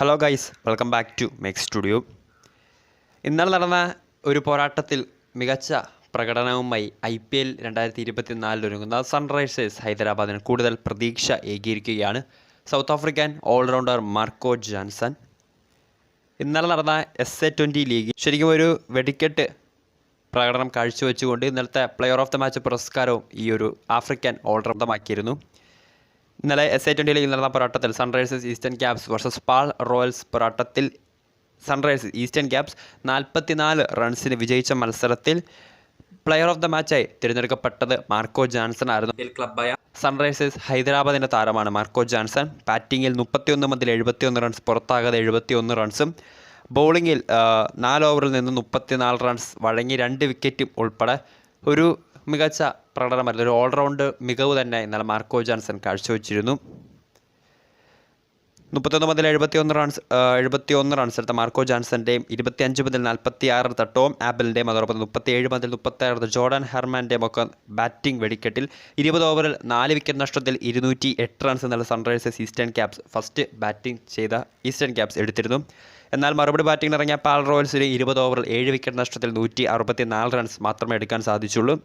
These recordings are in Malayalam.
Hello guys, welcome back to Make Studio. ഇന്നലെ നടന്ന ഒരു പോരാട്ടത്തിൽ മികച്ച പ്രകടനവുമായി IPL 2024 ഒരുങ്ങുന്ന സൺറൈസേഴ്സ് ഹൈദരാബാദിന് കൂടുതൽ പ്രതീക്ഷ ഏകിയിരിക്കുകയാണ് South African allrounder Marco Jansen. ഇന്നലെ നടന്ന SA-20 ലീഗിൽ ശരിക്കും ഒരു വെടിക്കെട്ട് പ്രകടനം കാഴ്ചവെച്ചുകൊണ്ട് ഇന്നലത്തെ പ്ലെയർ ഓഫ് ദ മാച്ച് പുരസ്കാരവും ഈ ഒരു ആഫ്രിക്കൻ ഓൾറൗണ്ടമാക്കിയിരുന്നു. ഇന്നലെ SA-20 ലീഗിൽ നടന്ന പോരാട്ടത്തിൽ Sunrisers Eastern Cape versus Paarl Royals പോരാട്ടത്തിൽ സൺറൈസേഴ്സ് ഈസ്റ്റേൺ ക്യാപ്സ് 44 റൺസിന് വിജയിച്ച മത്സരത്തിൽ പ്ലെയർ ഓഫ് ദ മാച്ചായി തിരഞ്ഞെടുക്കപ്പെട്ടത് മാർക്കോ ജോൺസൺ ആയിരുന്നു. ക്ലബ്ബായ സൺറൈസേഴ്സ് ഹൈദരാബാദിൻ്റെ താരമാണ് മാർക്കോ ജോൺസൺ. ബാറ്റിങ്ങിൽ 31 മുതൽ 71 റൺസ്, പുറത്താകാതെ 71 റൺസും, ബൗളിങ്ങിൽ 4 ഓവറിൽ നിന്ന് 34 റൺസ് വഴങ്ങി 2 വിക്കറ്റും ഉൾപ്പെടെ ഒരു മികച്ച പ്രകടനമായിരുന്നു. ഒരു ഓൾറൗണ്ട് മികവ് തന്നെ ഇന്നലെ മാർക്കോ ജോൺസൺ കാഴ്ചവെച്ചിരുന്നു. 31 മുതൽ 71 റൺസ് എടുത്ത മാർക്കോ ജോൺസൻ്റെയും 25 മുതൽ 46 എടുത്ത ടോം ആബലിൻ്റെയും അതോടൊപ്പം 37 മുതൽ 36 എടുത്ത ജോർഡൻ ഹെർമാൻ്റെയും ഒക്കെ ബാറ്റിംഗ് വെടിക്കെട്ടിൽ 20 ഓവറിൽ 4 വിക്കറ്റ് നഷ്ടത്തിൽ 208 റൺസ് എന്നുള്ള Sunrisers Eastern caps first batting ചെയ്ത ഈസ്റ്റേൺ ക്യാപ്സ് എടുത്തിരുന്നു. എന്നാൽ മറുപടി ബാറ്റിംഗിന് ഇറങ്ങിയ പാൾ റോയൽസിന് 20 ഓവറിൽ 7 വിക്കറ്റ് നഷ്ടത്തിൽ 164 റൺസ് മാത്രമേ എടുക്കാൻ സാധിച്ചുള്ളൂ.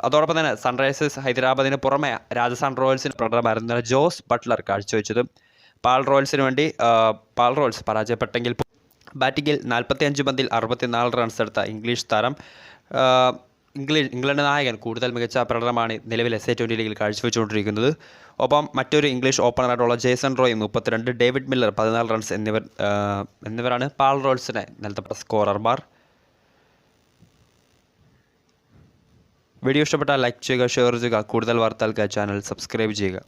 അതോടൊപ്പം തന്നെ സൺറൈസേഴ്സ് ഹൈദരാബാദിന് പുറമെ രാജസ്ഥാൻ റോയൽസിന് പ്രകടനമായിരുന്നു ജോസ് ബട്ട്ലർ കാഴ്ചവെച്ചത്. പാൾ റോയൽസിന് വേണ്ടി പാൾ റോയൽസ് പരാജയപ്പെട്ടെങ്കിൽ ബാറ്റിങ്ങിൽ 45 പന്തിൽ 64 റൺസ് എടുത്ത ഇംഗ്ലീഷ് താരം ഇംഗ്ലണ്ട് നായകൻ കൂടുതൽ മികച്ച പ്രകടനമാണ് നിലവിൽ SA-20 ലീഗിൽ കാഴ്ചവെച്ചുകൊണ്ടിരിക്കുന്നത്. ഒപ്പം മറ്റൊരു ഇംഗ്ലീഷ് ഓപ്പണറായിട്ടുള്ള ജേസൺ റോയും 32, ഡേവിഡ് മില്ലർ 14 റൺസ് എന്നിവരാണ് പാൾ റോയൽസിനെ ഇന്നലത്തെ സ്കോറർമാർ. വീഡിയോ ഇഷ്ടപ്പെട്ടാൽ ലൈക്ക് ചെയ്യുക, ഷെയർ ചെയ്യുക. കൂടുതൽ വാർത്തകൾക്ക് ചാനൽ സബ്സ്ക്രൈബ് ചെയ്യുക.